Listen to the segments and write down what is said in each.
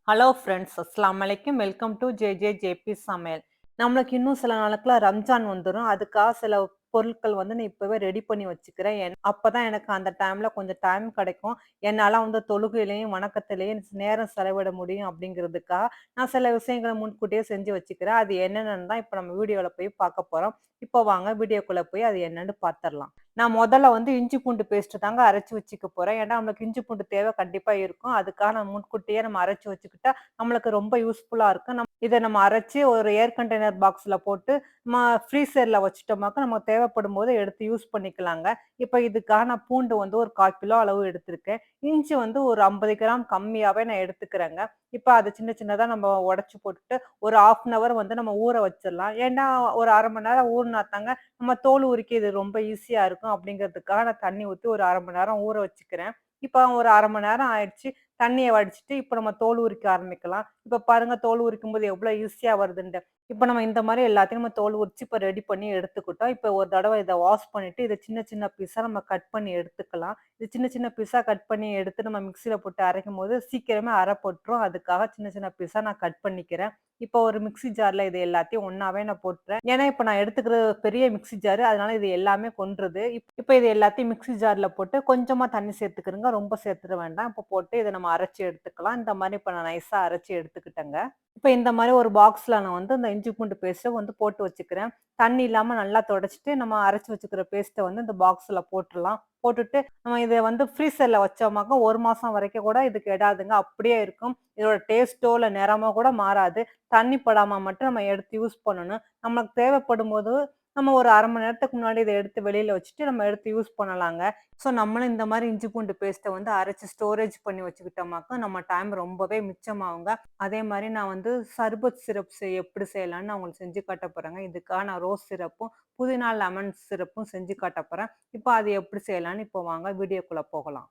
Hello friends, அஸ்ஸலாமு அலைக்கும். Welcome to JP சமையல். நம்மளுக்கு இன்னும் சில நாளுக்குள்ள ரம்ஜான் வந்துரும். அதுக்காக சில பொருட்கள் வந்து நான் இப்பவே ரெடி பண்ணி வச்சுக்கிறேன். அப்பதான் எனக்கு அந்த டைம்ல கொஞ்சம் டைம் கிடைக்கும். என்னால வந்து தொழுகையிலயும், வணக்கத்திலயும் நேரம் செலவிட முடியும் அப்படிங்கிறதுக்காக, நான் சில விஷயங்கள முன்கூட்டியே செஞ்சு வச்சுக்கிறேன். அது என்னென்னன்னு தான் இப்ப நம்ம வீடியோல போய் பார்க்க போறோம். இப்போ வாங்க வீடியோக்குள்ள போய் அது என்னன்னு பார்த்துரலாம். நான் முதல்ல வந்து இஞ்சி பூண்டு பேஸ்ட் தாங்க அரைச்சு வச்சுக்க போறேன். ஏன்னா, நம்மளுக்கு இஞ்சி பூண்டு தேவை கண்டிப்பா இருக்கும். அதுக்காக நம்ம முன்கூட்டியே நம்ம அரைச்சு வச்சுக்கிட்டா, நம்மளுக்கு ரொம்ப யூஸ்ஃபுல்லா இருக்கும். இத நம்ம அரைச்சு ஒரு ஏர் கண்டெய்னர் பாக்ஸ்ல போட்டு, நம்ம ஃப்ரீசர்ல வச்சுட்டோமாக்க, நமக்கு தேவைப்படும்போது எடுத்து யூஸ் பண்ணிக்கலாங்க. இப்ப இதுக்காக நான் பூண்டு வந்து ஒரு 1/4 கிலோ அளவு எடுத்திருக்கேன். இஞ்சி வந்து ஒரு 50 கிராம் கம்மியாவே நான் எடுத்துக்கிறேங்க. இப்ப அத சின்ன சின்னதா நம்ம உடைச்சு போட்டுட்டு, ஒரு 1/2 அன் ஹவர் வந்து நம்ம ஊற வச்சிரலாம். ஏன்னா, ஒரு 1/2 மணி நேரம் ஊறுனா தாங்க நம்ம தோல் உரிக்க இது ரொம்ப ஈஸியா இருக்கும் அப்படிங்கிறதுக்காக நான் தண்ணி ஊத்தி ஒரு 1/2 மணி நேரம் ஊற வச்சுக்கிறேன். இப்ப ஒரு 1/2 மணி நேரம் ஆயிடுச்சு. தண்ணிய வடிச்சுட்டு, இப்ப நம்ம தோல் உரிக்க ஆரம்பிக்கலாம். இப்ப பாருங்க தோல் உரிக்கும்போது எவ்வளோ ஈஸியா வருதுன்ட்டு. இப்ப நம்ம இந்த மாரி எல்லாத்தையும் நம்ம தோல் உரிச்சு இப்ப ரெடி பண்ணி எடுத்துக்கிட்டோம். இப்ப ஒரு தடவ இத வாஷ் பண்ணிட்டு, இத சின்ன சின்ன பீஸா நம்ம கட் பண்ணி எடுத்துக்கலாம். இது சின்ன சின்ன பீஸா கட் பண்ணி எடுத்து நம்ம மிக்ஸியில போட்டு அரைக்கும்போது சீக்கிரமே அரைப்பட்டுரும். அதுக்காக சின்ன சின்ன பீஸா நான் கட் பண்ணிக்கிறேன். இப்போ ஒரு மிக்ஸி ஜார்ல இது எல்லாத்தையும் ஒண்ணாவே நான் போட்டுறேன். ஏன்னா, இப்ப நான் எடுத்துக்கிற பெரிய மிக்ஸி ஜாரு. அதனால இது எல்லாமே கொன்றுது. இப்ப இது எல்லாத்தையும் மிக்ஸி ஜார்ல போட்டு கொஞ்சமா தண்ணி சேர்த்துக்கிறேங்க. ரொம்ப சேர்த்துட வேண்டாம். இப்ப போட்டு இத நம்ம அரைச்சு எடுத்துக்கலாம். இந்த மாரி இப்ப நான் நைஸா அரைச்சு எடுத்துக்கிட்டேங்க. இப்ப இந்த மாரி ஒரு பாக்ஸ்ல நான் வந்து இந்த இஞ்சி பூண்டு பேஸ்ட்ட வந்து போட்டு வச்சுக்கிறேன். தண்ணி இல்லாம நல்லா தொடச்சுட்டு, நம்ம அரைச்சு வச்சுக்கிற பேஸ்ட்ட வந்து இந்த பாக்ஸ்ல போட்டுறலாம். போட்டுட்டு நம்ம இத வந்து ஃப்ரீசர்ல வச்சோமாக்க 1 மாசம் வரைக்கும் கூட இது கெடாதுங்க. அப்படியே இருக்கும். இதோட டேஸ்ட்டோ, இல்ல நிறமோ கூட மாறாது. தண்ணி படாம மட்டும் நம்ம எடுத்து யூஸ் பண்ணணும். நமக்கு தேவைப்படும்போது, நம்ம ஒரு 1/2 மணி நேரத்துக்கு முன்னாடி இத எடுத்து வெளியில வச்சுட்டு, நம்ம எடுத்து யூஸ் பண்ணலாங்க. ஸோ, நம்மளும் இந்த மாரி இஞ்சி பூண்டு பேஸ்ட்ட வந்து அரைச்சு ஸ்டோரேஜ் பண்ணி வச்சுக்கிட்டோமாக்க, நம்ம டைம் ரொம்பவே மிச்சமாகுங்க. அதே மாரி நான் வந்து சர்பத் சிரப் எப்படி செய்யலான்னு நான் உங்களுக்கு செஞ்சு காட்ட போறேங்க. இதுக்காக நான் ரோஸ் சிரப்பும், புதினா லெமன் சிரப்பும் செஞ்சு காட்ட போறேன். இப்ப அது எப்படி செய்யலான்னு இப்போ வாங்க வீடியோக்குள்ள போகலாம்.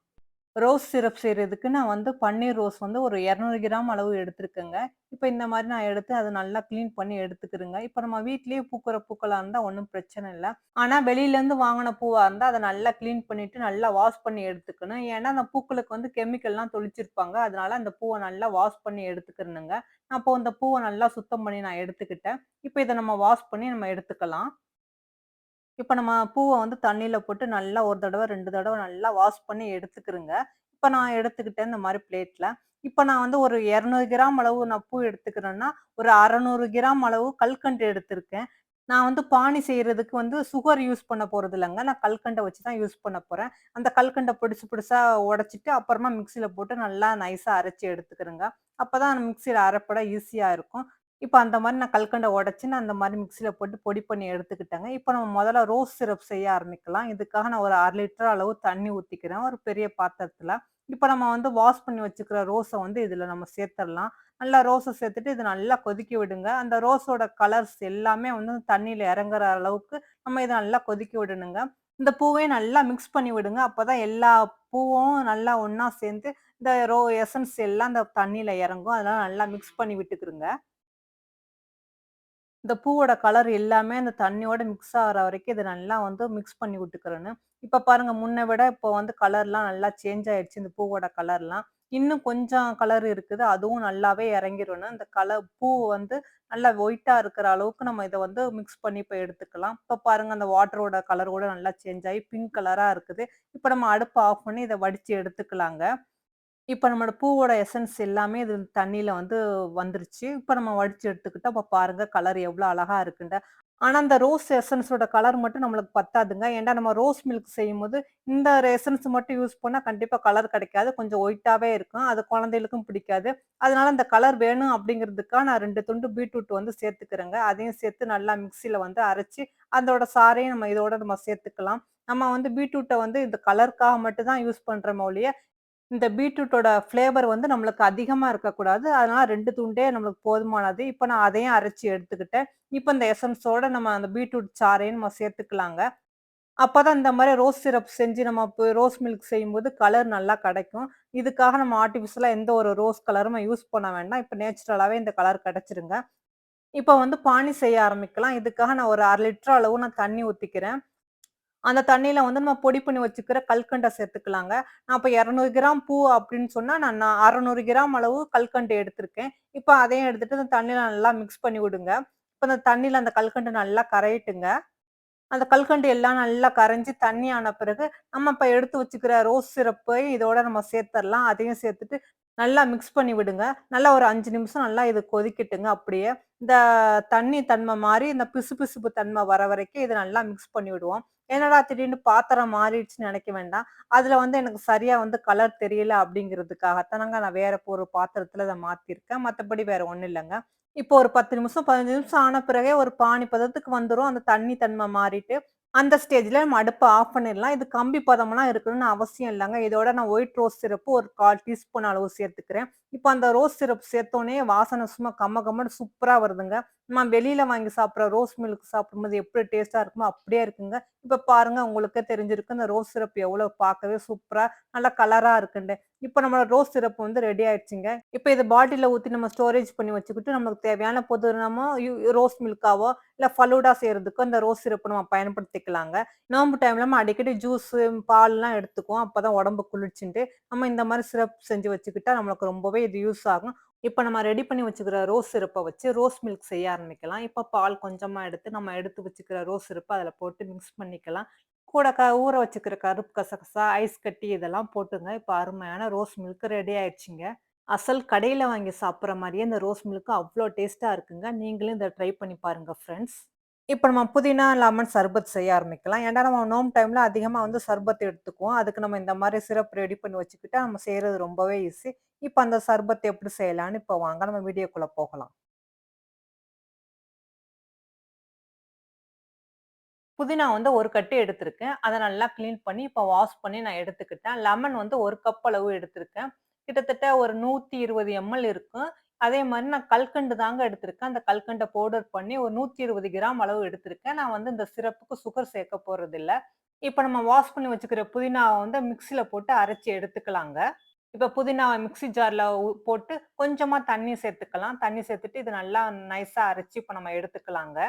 ரோஸ் சிரப் செய்றதுக்கு நான் வந்து பன்னீர் ரோஸ் வந்து ஒரு 200 கிராம் அளவு எடுத்திருக்கேங்க. இப்ப இந்த மாரி நான் எடுத்து அத நல்லா கிளீன் பண்ணி எடுத்துக்கிறேங்க. இப்ப நம்ம வீட்லயே பூக்கிற பூக்களா இருந்தா ஒண்ணும் பிரச்சனை இல்ல. ஆனா வெளியிலேருந்து வாங்குன பூவா இருந்தா அத நல்லா கிளீன் பண்ணிட்டு, நல்லா வாஷ் பண்ணி எடுத்துக்கணும். ஏன்னா, அந்த பூக்களுக்கு வந்து கெமிக்கல்லாம் தெளிச்சிருப்பாங்க. அதனால அந்த பூவ நல்லா வாஷ் பண்ணி எடுத்துக்கிறணுங்க. அப்போ அந்த பூவ நல்லா சுத்தம் பண்ணி நான் எடுத்துக்கிட்டேன். இப்ப இத நம்ம வாஷ் பண்ணி நம்ம எடுத்துக்கலாம். இப்ப நம்ம பூவ வந்து தண்ணீல போட்டு நல்லா 1 தடவ, 2 தடவ நல்லா வாஷ் பண்ணி எடுத்துக்கிறேங்க. இப்ப நான் எடுத்துக்கிட்டேன் இந்த மாரி பிளேட்ல. இப்ப நான் வந்து ஒரு 200 கிராம் அளவு நான் பூ எடுத்துக்கிறேன்னா, ஒரு 600 கிராம் அளவு கல்கண்டு எடுத்திருக்கேன். நான் வந்து பானி செய்றதுக்கு வந்து சுகர் யூஸ் பண்ண போறதில்லங்க. நான் கல்கண்ட வச்சு தான் யூஸ் பண்ண போறேன். அந்த கல்கண்ட பொடிசு பொடிசா உடைச்சுட்டு, அப்புறமா மிக்ஸில போட்டு நல்லா நைஸா அரைச்சு எடுத்துக்கிறேங்க. அப்பதான் மிக்ஸில அரைப்பட ஈஸியா இருக்கும். இப்ப அந்த மாரி நான் கல்கண்ட உடைச்சு, நான் அந்த மாரி மிக்ஸில போட்டு பொடி பண்ணி எடுத்துக்கிட்டேங்க. இப்ப நம்ம முதல்ல ரோஸ் சிரப் செய்ய ஆரம்பிக்கலாம். இதுக்காக நான் ஒரு 1/2 லிட்டர் அளவு தண்ணி ஊத்திக்கிறேன், ஒரு பெரிய பாத்திரத்துல. இப்ப நம்ம வந்து வாஷ் பண்ணி வச்சுக்கிற ரோஸ வந்து இதுல நம்ம சேர்த்துரலாம். நல்லா ரோஸ சேர்த்துட்டு இத நல்லா கொதிக்க விடுங்க. அந்த ரோஸோட கலர்ஸ் எல்லாமே வந்து தண்ணீல இறங்குற அளவுக்கு நம்ம இத நல்லா கொதிக்க விடணுங்க. இந்த பூவையும் நல்லா மிக்ஸ் பண்ணி விடுங்க. அப்பதான் எல்லா பூவும் நல்லா ஒண்ணா சேர்ந்து இந்த எசன்ஸ் எல்லாம் அந்த தண்ணீல இறங்கும். அதனால நல்லா மிக்ஸ் பண்ணி விட்டுக்கிருங்க. இந்த பூவோட கலர் எல்லாமே அந்த தண்ணியோட மிக்ஸ் ஆகுற வரைக்கும் இத நல்லா வந்து மிக்ஸ் பண்ணி விட்டுக்கிறணும். இப்ப பாருங்க முன்ன விட இப்போ வந்து கலர்லாம் நல்லா சேஞ்ச் ஆயிடுச்சு. இந்த பூவோட கலர்லாம். இன்னும் கொஞ்சம் கலர் இருக்குது. அதுவும் நல்லாவே இறங்கிரணும். இந்த பூ வந்து நல்லா ஒயிட்டா இருக்கிற அளவுக்கு நம்ம இத வந்து மிக்ஸ் பண்ணி இப்ப எடுத்துக்கலாம். இப்ப பாருங்க அந்த வாட்டரோட கலர் கூட நல்லா சேஞ்ச் ஆயி பிங்க் கலரா இருக்குது. இப்ப நம்ம அடுப்ப ஆஃப் பண்ணி இத வடிச்சு எடுத்துக்கலாங்க. இப்ப நம்மோட பூவோட எசன்ஸ் எல்லாமே இது தண்ணீல வந்து வந்துருச்சு. இப்ப நம்ம வடிச்சு எடுத்துக்கிட்டோம். அப்ப பாருங்க கலர் எவ்ளோ அழகா இருக்குன்ட்டு. ஆனா, அந்த ரோஸ் எசன்ஸோட கலர் மட்டும் நம்மளுக்கு பத்தாதுங்க. ஏன்டா நம்ம ரோஸ் மில்க் செய்யும்போது, இந்த எசன்ஸ் மட்டும் யூஸ் பண்ணா கண்டிப்பா கலர் கிடைக்காது. கொஞ்சம் ஒயிட்டாவே இருக்கும். அது குழந்தைகளுக்கும் பிடிக்காது. அதனால இந்த கலர் வேணும் அப்படிங்கிறதுக்காக நான் 2 துண்டு பீட்ரூட் வந்து சேர்த்துக்கிறேங்க. அதையும் சேர்த்து நல்லா மிக்ஸில வந்து அரைச்சு, அதோட சாறையும் நம்ம இதோட நம்ம சேர்த்துக்கலாம். நம்ம வந்து பீட்ரூட்ட வந்து இந்த கலருக்காக மட்டும் தான் யூஸ் பண்றோமே ஒழிய, இந்த பீட்ரூட்டோட ஃப்ளேவர் வந்து நம்மளுக்கு அதிகமா இருக்கக்கூடாது. அதனால 2 துண்டே நம்மளுக்கு போதுமானது. இப்ப நான் அதையும் அரைச்சு எடுத்துக்கிட்டேன். இப்ப இந்த எசன்ஸோட நம்ம அந்த பீட்ரூட் சாறையும் நம்ம சேர்த்துக்கலாங்க. அப்பதான் இந்த மாரி ரோஸ் சிரப் செஞ்சு நம்ம ரோஸ் மில்க் செய்யும்போது கலர் நல்லா கிடைக்கும். இதுக்காக நம்ம ஆர்டிபிஷியலா எந்த ஒரு ரோஸ் கலரும் யூஸ் பண்ண வேண்டாம். இப்ப நேச்சுரலாவே இந்த கலர் கிடைச்சிருங்க. இப்ப வந்து பானி செய்ய ஆரம்பிக்கலாம். இதுக்காக நான் ஒரு 1/2 லிட்டர் அளவு நான் தண்ணி ஊத்திக்கிறேன். அந்த தண்ணீல வந்து நம்ம பொடி பண்ணி வச்சுக்கிற கல்கண்ட சேர்த்துக்கலாங்க. நான் இப்ப 200 கிராம் பூ அப்படின்னு சொன்னா, நான் 600 கிராம் அளவு கல்கண்டு எடுத்திருக்கேன். இப்ப அதையும் எடுத்துட்டு அந்த தண்ணீல நல்லா மிக்ஸ் பண்ணி விடுங்க. இப்ப அந்த தண்ணீல அந்த கல்கண்டு நல்லா கரையட்டுங்க. அந்த கல்கண்டு எல்லாம் நல்லா கரைஞ்சு தண்ணி ஆன பிறகு, நம்ம இப்ப எடுத்து வச்சுக்கிற ரோஸ் சிரப்பை இதோட நம்ம சேர்த்தரலாம். அதையும் சேர்த்துட்டு நல்லா மிக்ஸ் பண்ணி விடுங்க. நல்லா ஒரு 5 நிமிஷம் நல்லா இது கொதிக்கட்டுங்க அப்படியே. இந்த தண்ணி தன்மை மாறி, இந்த பிசுபிசுப்பு தன்மை வர வரைக்கும் இத நல்லா மிக்ஸ் பண்ணி விடுவோம். என்னடா திடீர்னு பாத்திரம் மாறிடுச்சுன்னு நெனைக்க வேண்டாம். அதுல வந்து எனக்கு சரியா வந்து கலர் தெரியல அப்படிங்கிறதுக்காகத்தானங்க நான் வேற ஒரு பாத்திரத்துல இத மாத்திருக்கேன். மத்தபடி வேற ஒண்ணும் இல்லங்க. இப்போ ஒரு 10 நிமிஷம், 15 நிமிஷம் ஆன பிறகே ஒரு பானி பதத்துக்கு வந்துரும். அந்த தண்ணி தன்மை மாறிட்டு, அந்த ஸ்டேஜ்ல நம்ம அடுப்ப ஆஃப் பண்ணிடலாம். இது கம்பி பதம்லாம் இருக்கணும்னு அவசியம் இல்லங்க. இதோட நான் ஒயிட் ரோஸ் சிரப்பு ஒரு 1/4 டீஸ்பூன் அளவு சேர்த்துக்கிறேன். இப்ப அந்த ரோஸ் சிரப் சேர்த்தோனே வாசனை சும்மா கம கமன்னு சூப்பரா வருதுங்க. நம்ம வெளியில வாங்கி சாப்பிடுற ரோஸ் மில்க் சாப்பிடும்போது எப்படி டேஸ்ட்டா இருக்குமோ, அப்படியே இருக்குங்க. இப்ப பாருங்க உங்களுக்கே தெரிஞ்சிருக்கு. இந்த ரோஸ் சிரப் எவ்வளோ பார்க்கவே சூப்பரா, நல்லா கலரா இருக்குன்ட்டு. இப்ப நம்மளோட ரோஸ் சிரப் வந்து ரெடி ஆயிடுச்சுங்க. இப்ப இத பாட்டில்ல ஊத்தி நம்ம ஸ்டோரேஜ் பண்ணி வச்சுக்கிட்டு, நமக்கு தேவையான போது நம்ம ரோஸ் மில்க்காவோ, இல்ல ஃபலூடா செய்றதுக்கு அந்த ரோஸ் சிரப்ப நம்ம பயன்படுத்திக்கலாங்க. நோம்பு டைம்ல நம்ம அடிக்கடி ஜூஸு, பால்லாம் எடுத்துக்குவோம். அப்பதான் உடம்பு குளிர்ச்சுன்ட்டு. நம்ம இந்த மாரி சிரப் செஞ்சு வச்சுக்கிட்டா நம்மளுக்கு ரொம்பவே இது யூஸ் ஆகும். இப்ப நம்ம ரெடி பண்ணி வச்சுக்கிற ரோஸ் சிரப்ப வச்சு ரோஸ் மில்க் செய்ய ஆரம்பிக்கலாம். இப்ப பால் கொஞ்சமா எடுத்து, நம்ம எடுத்து வச்சுக்கிற ரோஸ் சிரப்ப அதுல போட்டு மிக்ஸ் பண்ணிக்கலாம். கூட ஊற வச்சுக்கிற கருப்பு கசகசா, ஐஸ் கட்டி இதெல்லாம் போட்டுங்க. இப்ப அருமையான ரோஸ் மில்க் ரெடி ஆயிடுச்சுங்க. அசல் கடையில வாங்கி சாப்பிடுற மாரியே இந்த ரோஸ் மில்க் அவ்ளோ டேஸ்ட்டா இருக்குங்க. நீங்களும் இத ட்ரை பண்ணி பாருங்க ஃபிரெண்ட்ஸ். இப்ப நம்ம புதினா, லெமன் சர்பத் செய்ய ஆரம்பிக்கலாம். ஏன்னா நம்ம நோம்பு டைம்ல அதிகமா வந்து சர்பத் எடுத்துக்குவோம். அதுக்கு நம்ம இந்த மாரி சிரப் ரெடி பண்ணி வச்சுக்கிட்டா, நம்ம செய்றது ரொம்பவே ஈஸி. இப்ப அந்த சர்பத் எப்படி செய்யலான்னு இப்ப வாங்க நம்ம வீடியோக்குள்ள போகலாம். புதினா வந்து 1 கட்டு எடுத்திருக்கேன். அத நல்லா கிளீன் பண்ணி, இப்ப வாஷ் பண்ணி நான் எடுத்துக்கிட்டேன். லெமன் வந்து 1 கப் அளவு எடுத்திருக்கேன். கிட்டத்தட்ட ஒரு 120 எம்எல் இருக்கும். அதே மாரி நான் கல்கண்டு தாங்க எடுத்திருக்கேன். அந்த கல்கண்ட பவுடர் பண்ணி ஒரு 120 கிராம் அளவு எடுத்திருக்கேன். நான் வந்து இந்த சிரப்புக்கு சுகர் சேர்க்க போறதில்ல. இப்ப நம்ம வாஷ் பண்ணி வச்சுக்கிற புதினாவ வந்து மிக்ஸில போட்டு அரைச்சு எடுத்துக்கலாங்க. இப்ப புதினாவ மிக்ஸி ஜார்ல போட்டு கொஞ்சமா தண்ணி சேர்த்துக்கலாம். தண்ணி சேர்த்துட்டு இது நல்லா நைஸா அரைச்சு இப்ப நம்ம எடுத்துக்கலாங்க.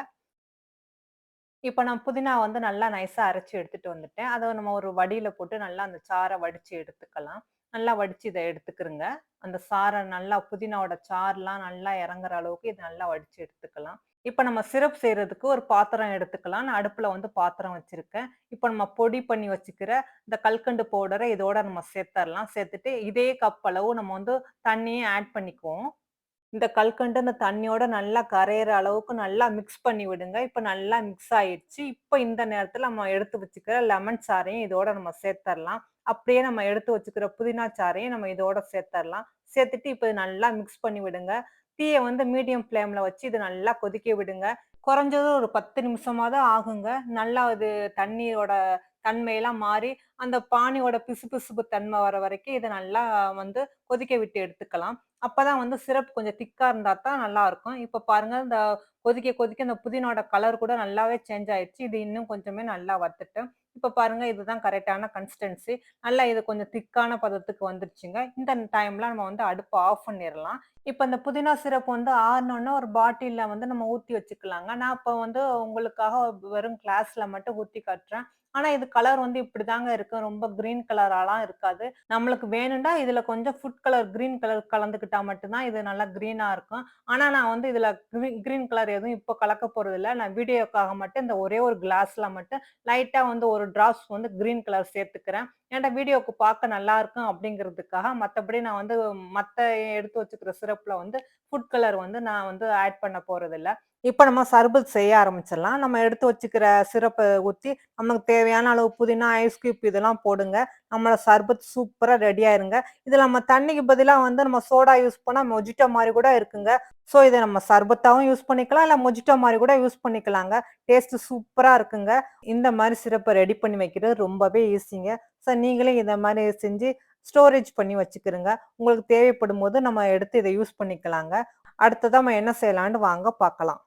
இப்ப நான் புதினா வந்து நல்லா நைஸா அரைச்சு எடுத்துட்டு வந்துட்டேன். அத நம்ம ஒரு வடியில போட்டு நல்லா அந்த சாற வடிச்சு எடுத்துக்கலாம். நல்லா வடிச்சு இத எடுத்துக்கிறங்க. அந்த சாற நல்லா புதினாவோட சாறுலாம் நல்லா இறங்குற அளவுக்கு இத நல்லா வடிச்சு எடுத்துக்கலாம். இப்ப நம்ம சிரப் செய்றதுக்கு ஒரு பாத்திரம் எடுத்துக்கலாம். நான் அடுப்புல வந்து பாத்திரம் வச்சிருக்கேன். இப்ப நம்ம பொடி பண்ணி வச்சுக்கிற இந்த கல்கண்டு பவுடர இதோட நம்ம சேர்த்தரலாம். சேர்த்துட்டு இதே கப் அளவு நம்ம வந்து தண்ணியும் ஆட் பண்ணிக்குவோம். இந்த கல்கண்டு அந்த தண்ணியோட நல்லா கரையிற அளவுக்கு நல்லா மிக்ஸ் பண்ணி விடுங்க. இப்ப நல்லா மிக்ஸ் ஆயிடுச்சு. இப்ப இந்த நேரத்துல நம்ம எடுத்து வச்சுக்கிற லெமன் சாறையும் இதோட நம்ம சேர்த்தரலாம். அப்படியே நம்ம எடுத்து வச்சுக்கிற புதினா சாறையும் நம்ம இதோட சேர்த்தரலாம். சேர்த்துட்டு இப்ப இது நல்லா மிக்ஸ் பண்ணி விடுங்க. தீய வந்து மீடியம் ஃப்ளேம்ல வச்சு இத நல்லா கொதிக்க விடுங்க. குறைஞ்சது ஒரு 10 நிமிஷமாவது ஆகுங்க. நல்லா அது தண்ணியோட தன்மையெல்லாம் மாறி, அந்த பானியோட பிசுபிசுப்பு தன்மை வர வரைக்கும் இத நல்லா வந்து கொதிக்க விட்டு எடுத்துக்கலாம். அப்பதான் வந்து சிரப் கொஞ்சம் திக்கா இருந்தா தான் நல்லாருக்கும். இப்ப பாருங்க இந்த கொதிக்க கொதிக்க இந்த புதினாவோட கலர் கூட நல்லாவே சேஞ்ச் ஆயிடுச்சு. இது இன்னும் கொஞ்சமே நல்லா வத்தட்டும். இப்ப பாருங்க இதுதான் கரெக்ட்டான கன்சிஸ்டன்சி. நல்லா இது கொஞ்சம் திக்கான பதத்துக்கு வந்துருச்சுங்க. இந்த டைம்ல நம்ம வந்து அடுப்ப ஆஃப் பண்ணிறலாம். இப்ப இந்த புதினா சிரப் வந்து ஆறுனோனே ஒரு பாட்டில்ல வந்து நம்ம ஊத்தி வச்சுக்கலாங்க. நான் இப்ப வந்து உங்களுக்காக வெறும் கிளாஸ்ல மட்டும் ஊத்தி காட்டுறேன். ஆனா இது கலர் வந்து இப்படிதாங்க இருக்கும். ரொம்ப கிரீன் கலராலாம் இருக்காது. நம்மளுக்கு வேணும்னா இதுல கொஞ்சம் ஃபுட் கலர், கிரீன் கலர் கலந்துக்கிட்டா மட்டும் தான் இது நல்லா கிரீனா இருக்கும். ஆனா நான் வந்து இதுல கிரீன் கலர் எதுவும் இப்போ கலக்க போறதில்ல. நான் வீடியோக்காக மட்டும் இந்த ஒரே ஒரு கிளாஸ்ல மட்டும் லைட்டா வந்து ஒரு டிராப்ஸ் வந்து கிரீன் கலர் சேர்த்துக்கிறேன். ஏன்டா வீடியோக்கு பார்க்க நல்லா இருக்கும் அப்படிங்கிறதுக்காக. மத்தபடி நான் வந்து மத்த எடுத்து வச்சுக்கிற சிரப்ல வந்து ஃபுட் கலர் வந்து நான் வந்து ஆட் பண்ண போறதில்ல. இப்ப நம்ம சர்பத் செய்ய ஆரம்பிச்சிடலாம். நம்ம எடுத்து வச்சுக்கிற சிரப்ப ஊத்தி, நமக்கு தேவையான அளவு புதினா, ஐஸ் கியூப் இதெல்லாம் போடுங்க. நம்மளோட சர்பத் சூப்பரா ரெடி ஆயிருங்க. இதுல நம்ம தண்ணிக்கு பதிலா வந்து நம்ம சோடா யூஸ் பண்ணா மொஜிட்டோ மாரி கூட இருக்குங்க. ஸோ இத நம்ம சர்பத்தாவும் யூஸ் பண்ணிக்கலாம். இல்ல மொஜிட்டோ மாரி கூட யூஸ் பண்ணிக்கலாங்க. டேஸ்ட் சூப்பரா இருக்குங்க. இந்த மாரி சிரப்ப ரெடி பண்ணி வைக்கிறது ரொம்பவே ஈஸிங்க. ஸோ நீங்களே இத மாரி செஞ்சு ஸ்டோரேஜ் பண்ணி வச்சுக்கிருங்க. உங்களுக்கு தேவைப்படும்போது நம்ம எடுத்து இத யூஸ் பண்ணிக்கலாங்க. அடுத்ததா நம்ம என்ன செய்யலான்னு வாங்க பார்க்கலாம்.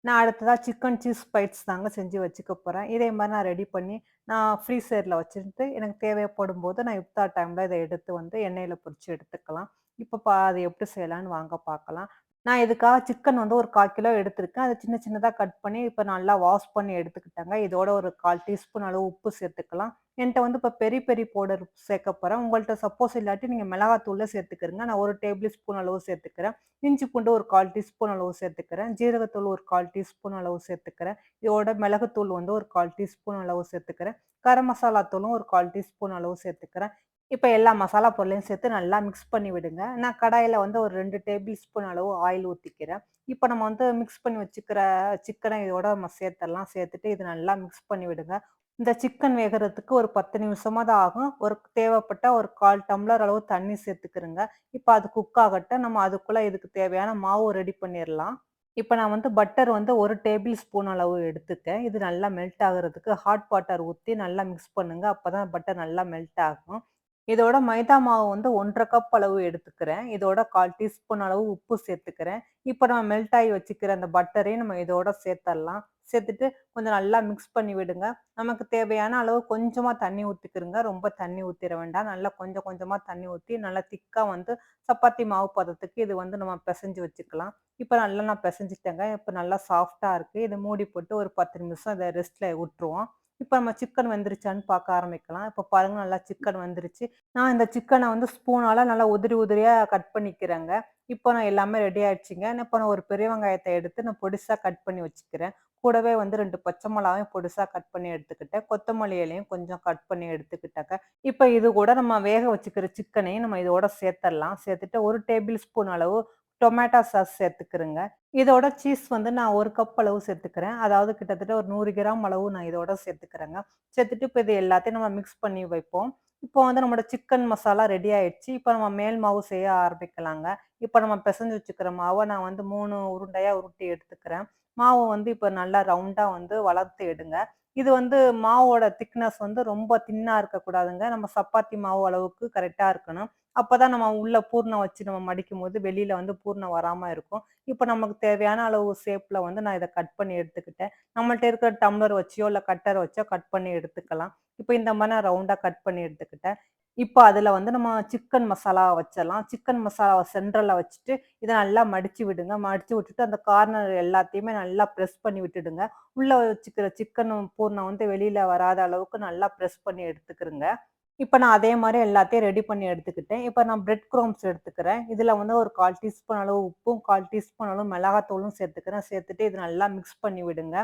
நான் அடுத்ததா சிக்கன் சீஸ் பைட்ஸ் தாங்க செஞ்சு வச்சுக்க போறேன். இதே மாரி நான் ரெடி பண்ணி, நான் ஃப்ரீசர்ல வச்சுட்டு, எனக்கு தேவைப்படும்போது நான் இஃப்தார் டைம்ல இத எடுத்து வந்து எண்ணெயில பொரிச்சு எடுத்துக்கலாம். இப்ப அது எப்படி செய்யலான்னு வாங்க பார்க்கலாம். நான் இதுக்காக சிக்கன் வந்து ஒரு 1/4 கிலோ எடுத்திருக்கேன். அத சின்ன சின்னதா கட் பண்ணி, இப்ப நல்லா வாஷ் பண்ணி எடுத்துக்கிட்டேங்க. இதோட ஒரு 1/4 டீஸ்பூன் அளவு உப்பு சேர்த்துக்கலாம். என்ட்ட வந்து இப்ப பெரி பெரி பவுடர் சேர்க்க போறேன். உங்கள்ட்ட சப்போஸ் இல்லாட்டி நீங்க மிளகாத்தூளே சேர்த்துக்கிறங்க. நான் 1 டேபிள் ஸ்பூன் அளவு சேர்த்துக்கிறேன். இஞ்சி பூண்டு ஒரு 1/4 டீஸ்பூன் அளவு சேர்த்துக்கிறேன். ஜீரகத்தூள் ஒரு 1/4 டீஸ்பூன் அளவு சேர்த்துக்கிறேன். இதோட மிளகுத்தூள் வந்து ஒரு 1/4 டீஸ்பூன் அளவு சேர்த்துக்கிறேன். கரம் மசாலா தூளும் ஒரு 1/4 டீஸ்பூன் அளவு சேர்த்துக்கிறேன். இப்ப எல்லா மசாலா பொருளையும் சேர்த்து நல்லா மிக்ஸ் பண்ணி விடுங்க. நான் கடாயில வந்து ஒரு 2 டேபிள் ஸ்பூன் அளவு ஆயில் ஊத்திக்கிறேன். இப்ப நம்ம வந்து மிக்ஸ் பண்ணி வச்சுக்கிற சிக்கன இதோட நம்ம சேர்த்தரலாம். சேர்த்துட்டு இது நல்லா மிக்ஸ் பண்ணி விடுங்க. இந்த சிக்கன் வேகறதுக்கு ஒரு 10 நிமிஷமா தான் ஆகும். ஒரு தேவைப்பட்டா ஒரு 1/4 டம்ளர் அளவு தண்ணி சேர்த்துக்கிறங்க. இப்ப அது குக் ஆகட்டும். நம்ம அதுக்குள்ள இதுக்கு தேவையான மாவு ரெடி பண்ணிறலாம். இப்ப நான் வந்து பட்டர் வந்து 1 டேபிள் ஸ்பூன் அளவு எடுத்துக்கேன். இது நல்லா மெல்ட் ஆகுறதுக்கு ஹாட் வாட்டர் ஊத்தி நல்லா மிக்ஸ் பண்ணுங்க. அப்பதான் பட்டர் நல்லா மெல்ட் ஆகும். இதோட மைதா மாவு வந்து 1 1/2 கப் அளவு எடுத்துக்கிறேன். இதோட 1/4 டீஸ்பூன் அளவு உப்பு சேர்த்துக்கிறேன். இப்ப நம்ம மெல்ட் ஆயி வச்சுக்கிற அந்த பட்டரையும் நம்ம இதோட சேர்த்தரலாம். சேர்த்துட்டு கொஞ்சம் நல்லா மிக்ஸ் பண்ணி விடுங்க. நமக்கு தேவையான அளவு கொஞ்சமா தண்ணி ஊத்திக்கிறங்க. ரொம்ப தண்ணி ஊத்திற வேண்டாம். நல்லா கொஞ்சம் கொஞ்சமா தண்ணி ஊத்தி நல்லா திக்கா வந்து சப்பாத்தி மாவு பதத்துக்கு இது வந்து நம்ம பெசஞ்சு வச்சுக்கலாம். இப்ப நல்லா நான் பெசஞ்சுட்டேங்க. இப்ப நல்லா சாஃப்ட்டா இருக்கு. இத மூடி போட்டு ஒரு 10 நிமிஷம் இத ரெஸ்ட்ல விட்டுருவோம். இப்ப நம்ம சிக்கன் வெந்துருச்சான்னு பார்க்க ஆரம்பிக்கலாம். இப்ப பாருங்க நல்லா சிக்கன் வெந்துருச்சு. நான் இந்த சிக்கன வந்து ஸ்பூனால நல்லா உதிரி உதிரியா கட் பண்ணிக்கிறேங்க. இப்போ நான் எல்லாமே ரெடி ஆயிடுச்சுங்க. இப்ப நான் ஒரு பெரிய வெங்காயத்த எடுத்து நான் பொடிசா கட் பண்ணி வச்சுக்கிறேன். கூடவே வந்து 2 பச்சை மிளகாயும் பொடிசா கட் பண்ணி எடுத்துக்கிட்டேன். கொத்தமல்லி இலையும் கொஞ்சம் கட் பண்ணி எடுத்துக்கிட்டேங்க. இப்ப இது கூட நம்ம வேக வச்சுக்கிற சிக்கனையும் நம்ம இதோட சேர்த்தரலாம். சேர்த்துட்டு 1 டேபிள் ஸ்பூன் அளவு டொமேட்டோ சாஸ் சேர்த்துக்கிறேங்க. இதோட சீஸ் வந்து நான் 1 கப் அளவு சேர்த்துக்கிறேன். அதாவது கிட்டத்தட்ட ஒரு 100 கிராம் அளவு நான் இதோட சேர்த்துக்கிறேங்க. சேர்த்துட்டு இப்ப இது எல்லாத்தையும் நம்ம மிக்ஸ் பண்ணி வைப்போம். இப்போ வந்து நம்மோட சிக்கன் மசாலா ரெடி ஆயிடுச்சு. இப்ப நம்ம மேல் மாவு செய்ய ஆரம்பிக்கலாங்க. இப்ப நம்ம பெசஞ்சு வச்சுக்கிற மாவ நான் வந்து 3 உருண்டையா உருட்டி எடுத்துக்கிறேன். மாவு வந்து இப்ப நல்லா ரவுண்டா வந்து வளர்த்து எடுங்க. இது வந்து மாவோட திக்னஸ் வந்து ரொம்ப தின்னா இருக்கக்கூடாதுங்க. நம்ம சப்பாத்தி மாவு அளவுக்கு கரெக்ட்டா இருக்கணும். அப்பதான் நம்ம உள்ள பூரணம் வச்சு நம்ம மடிக்கும்போது வெளியில வந்து பூரணம் வராம இருக்கும். இப்ப நமக்கு தேவையான அளவு ஷேப்ல வந்து நான் இத கட் பண்ணி எடுத்துக்கிட்டேன். நம்மள்ட்ட இருக்கிற டம்ளர் வச்சோ, இல்ல கட்டர் வச்சோ கட் பண்ணி எடுத்துக்கலாம். இப்ப இந்த மாரி நான் ரவுண்டா கட் பண்ணி எடுத்துக்கிட்டேன். இப்ப அதுல வந்து நம்ம சிக்கன் மசாலாவ வச்சிரலாம். சிக்கன் மசாலாவ சென்டர்ல வச்சுட்டு, இத நல்லா மடிச்சு விடுங்க. மடிச்சு விட்டுட்டு அந்த கார்னர் எல்லாத்தையுமே நல்லா பிரஸ் பண்ணி விட்டுடுங்க. உள்ள வச்சுக்கிற சிக்கன் பூரணம் வந்து வெளியில வராத அளவுக்கு நல்லா பிரஸ் பண்ணி எடுத்துக்கிறங்க. இப்ப நான் அதே மாரி எல்லாத்தையும் ரெடி பண்ணி எடுத்துக்கிட்டேன். இப்ப நான் பிரெட் க்ரம்ப்ஸ் எடுத்துக்கிறேன். இதுல வந்து ஒரு 1/4 டீஸ்பூன் அளவு உப்பும், 1/4 டீஸ்பூன் அளவு மிளகாத்தூளும் சேர்த்துக்கிறேன். சேர்த்துட்டு இது நல்லா மிக்ஸ் பண்ணி விடுங்க.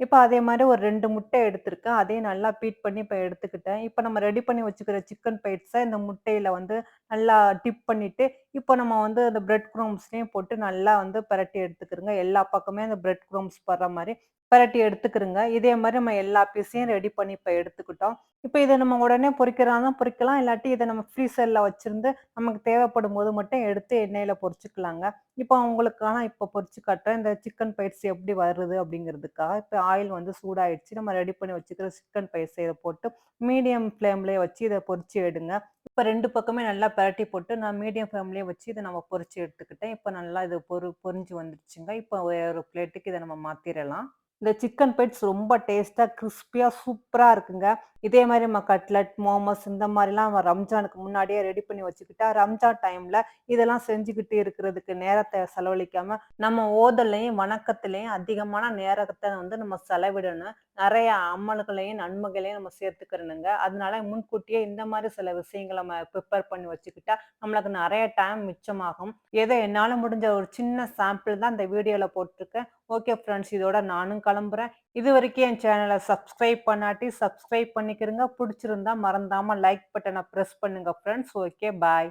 இப்ப அதே மாரி ஒரு 2 முட்டை எடுத்திருக்கேன். அதையும் நல்லா பீட் பண்ணி இப்ப எடுத்துக்கிட்டேன். இப்ப நம்ம ரெடி பண்ணி வச்சுக்கிற சிக்கன் பைட்ஸ இந்த முட்டையில வந்து நல்லா டிப் பண்ணிட்டு, இப்ப நம்ம வந்து அந்த பிரெட் க்ரம்ப்ஸ்லயும் போட்டு நல்லா வந்து பெரட்டி எடுத்துக்கிறங்க. எல்லா பக்கமே அந்த பிரெட் க்ரம்ப்ஸ் படுற மாரி பெரட்டி எடுத்துக்கிறங்க. இதே மாரி நம்ம எல்லா பீஸையும் ரெடி பண்ணி இப்ப எடுத்துக்கிட்டோம். இப்ப இத நம்ம உடனே பொரிக்கிறதானா பொரிக்கலாம். இல்லாட்டி இத நம்ம ஃப்ரீசர்ல வச்சிருந்து நமக்கு தேவைப்படும்போது மட்டும் எடுத்து எண்ணெயில பொரிச்சுக்கலாங்க. இப்போ உங்களுக்கான இப்ப பொரிச்சு காட்டுறேன். இந்த சிக்கன் பைட்ஸ் எப்படி வருது அப்படிங்கிறதுக்காக. இப்ப ஆயில் வந்து சூடாயிடுச்சு. நம்ம ரெடி பண்ணி வச்சுக்கிற சிக்கன் பைட்ஸ இத போட்டு மீடியம் ஃப்ளேம்லயே வச்சு இத பொரிச்சு எடுங்க. இப்ப 2 பக்கமே நல்லா பெரட்டி போட்டு நான் மீடியம் ஃப்ளேம்லயே வச்சு இத நம்ம பொரிச்சு எடுத்துக்கிட்டேன். இப்ப நல்லா இது பொரிஞ்சு வந்துருச்சுங்க. இப்ப ஒரு பிளேட்டுக்கு இத நம்ம மாத்திரலாம். இந்த சிக்கன் பைட்ஸ் ரொம்ப டேஸ்ட்டா, கிரிஸ்பியா சூப்பரா இருக்குங்க. இதே மாரி நம்ம கட்லட், மோமோஸ் இந்த மாரிலாம் நம்ம ரம்ஜானுக்கு முன்னாடியே ரெடி பண்ணி வச்சுக்கிட்டா, ரம்ஜான் டைம்ல இதெல்லாம் செஞ்சுகிட்டு இருக்கிறதுக்கு நேரத்த செலவழிக்காம, நம்ம ஓதல்லயும், வணக்கத்திலயும் அதிகமான நேரத்த வந்து நம்ம செலவிடணும். நெறைய அமல்களையும், நன்மைகளையும் நம்ம சேர்த்துக்கிறணுங்க. அதனால முன்கூட்டியே இந்த மாரி சில விஷயங்கள நம்ம ப்ரிப்பேர் பண்ணி வச்சுக்கிட்டா, நம்மளுக்கு நெறைய டைம் மிச்சமாகும். ஏதோ என்னால முடிஞ்ச ஒரு சின்ன சாம்பிள் தான் இந்த வீடியோல போட்டுருக்கேன். ஓகே ஃப்ரெண்ட்ஸ், இதோட நானும் கிளம்புறேன். இதுவரைக்கும் என் சேனல சப்ஸ்கிரைப் பண்ணாட்டி சப்ஸ்கிரைப் பண்ணிக்கிறங்க. புடிச்சிருந்தா மறந்தாம லைக் பட்டன பிரஸ் பண்ணுங்க ஃப்ரெண்ட்ஸ். ஓகே, பாய்.